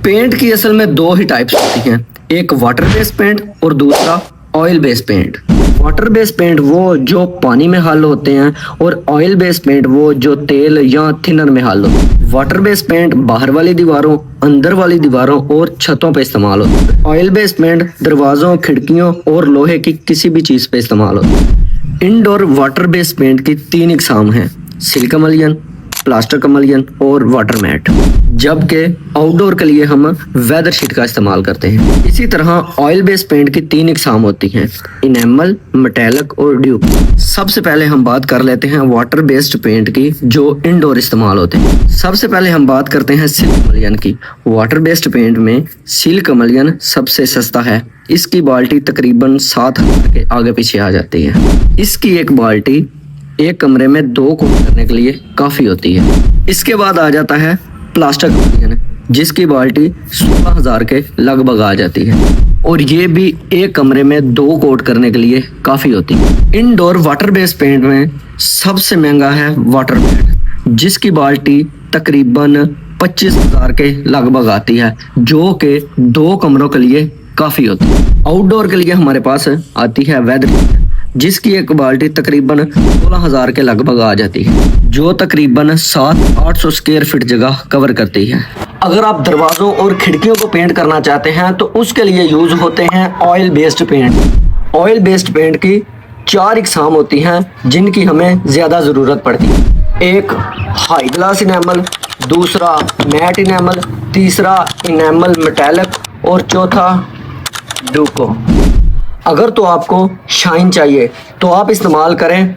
Paint की असल में दो ही टाइप्स होती हैं, एक वाटर बेस्ड पेंट और दूसरा oil based paint. Water based paint वो जो पानी में हल होते हैं और ऑयल बेस्ड पेंट वो जो तेल या थिनर में हल होते हैं। वाटर बेस्ड पेंट बाहर वाली दीवारों, अंदर वाली दीवारों और छतों पे इस्तेमाल होता है। ऑयल बेस्ड पेंट दरवाजों, खिड़कियों और लोहे की किसी भी चीज पे इस्तेमाल होता है। इंडोर वाटर बेस्ड पेंट की 3 इकसाम हैं, सिल्क मलियन, प्लास्टर कमलियन और वाटर मैट, जबकि आउटडोर के लिए हम वेदर शीट का इस्तेमाल करते हैं। इसी तरह ऑयल बेस्ड पेंट की 3 इकसाम होती हैं, इनेमल, मेटालिक और ड्यूक। सबसे पहले हम बात कर लेते हैं वाटर बेस्ड पेंट की जो इंडोर इस्तेमाल होते हैं। सबसे पहले हम बात करते हैं सिल्क मलियन की। वाटर बेस्ड पेंट में सिल्क मलियन सबसे सस्ता है। इसकी बाल्टी तकरीबन 7,000 के आगे पीछे आ जाती है। इसकी एक बाल्टी एक कमरे में 2 कोट करने के लिए काफी होती है। इसके बाद आ जाता है प्लास्टर कमलियन, जिसकी बाल्टी 16,000 के लगभग आ जाती है और ये भी एक कमरे में 2 कोट करने के लिए काफी होती है। इंडोर वाटर बेस्ड पेंट में सबसे महंगा है वाटर मैट, जिसकी बाल्टी तकरीबन 25,000 के लगभग आती है, जो कि 2 कमरों के लिए काफी होती है। आउटडोर के लिए हमारे पास आती है वेदर शीट, जिसकी एक बाल्टी तकरीबन 16,000 के लगभग आ जाती है, जो तकरीबन 700-800 स्क्वायर फीट जगह कवर करती है। अगर आप दरवाजों और खिड़कियों को पेंट करना चाहते हैं तो उसके लिए यूज होते हैं oil based paint. Oil based paint की 4 इकसाम होती हैं जिनकी हमें ज्यादा जरूरत पड़ती है। एक हाई ग्लास इनेमल, दूसरा मैट इनेमल, तीसरा इनेमल मेटालिक और चौथा डूको। अगर तो आपको शाइन चाहिए तो आप इस्तेमाल करें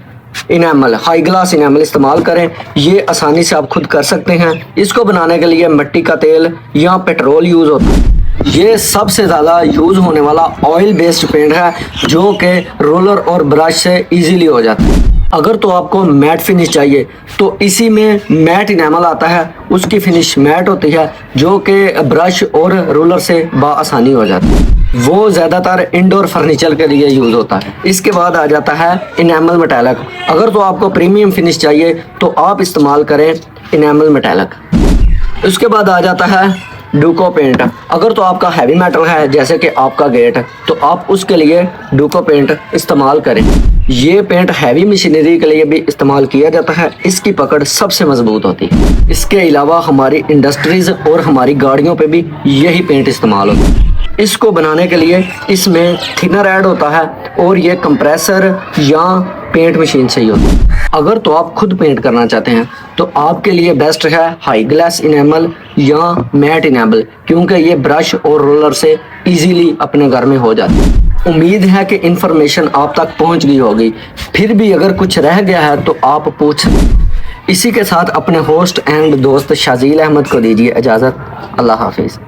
इनेमल, हाई ग्लास इनेमल इस्तेमाल करें। ये आसानी से आप खुद कर सकते हैं। इसको बनाने के लिए मिट्टी का तेल या पेट्रोल यूज होता है। ये सबसे ज़्यादा यूज होने वाला ऑयल बेस्ड पेंट है जो कि रोलर और ब्रश से इजीली हो जाता है। अगर तो आपको मैट फिनिश चाहिए तो इसी में मैट इनेमल आता है, उसकी फिनिश मैट होती है जो कि ब्रश और रोलर से बआसानी हो जाती है। वो ज़्यादातर इंडोर फर्नीचर के लिए यूज़ होता है। इसके बाद आ जाता है इनेमल मेटालिक। अगर तो आपको प्रीमियम फिनिश चाहिए तो आप इस्तेमाल करें इनेमल मेटालिक। उसके बाद आ जाता है डूको पेंट। अगर तो आपका हैवी मेटल है जैसे कि आपका गेट, तो आप उसके लिए डूको पेंट इस्तेमाल करें। ये पेंट हैवी मशीनरी के लिए भी इस्तेमाल किया जाता है। इसकी पकड़ सबसे मजबूत होती है। इसके अलावा हमारी इंडस्ट्रीज और हमारी गाड़ियों पे भी यही पेंट इस्तेमाल होता है। इसको बनाने के लिए इसमें थिनर ऐड होता है और ये कंप्रेसर या पेंट मशीन से ही होता है। अगर तो आप खुद पेंट करना चाहते हैं तो आपके लिए बेस्ट है हाई ग्लास इनेमल या मैट इनेमल, क्योंकि ये ब्रश और रोलर से इजीली अपने घर में हो जाता है। उम्मीद है कि इन्फॉर्मेशन आप तक पहुंच गई होगी। फिर भी अगर कुछ रह गया है तो आप पूछ। इसी के साथ अपने होस्ट एंड दोस्त शाजील अहमद को दीजिए इजाज़त। अल्लाह हाफिज़।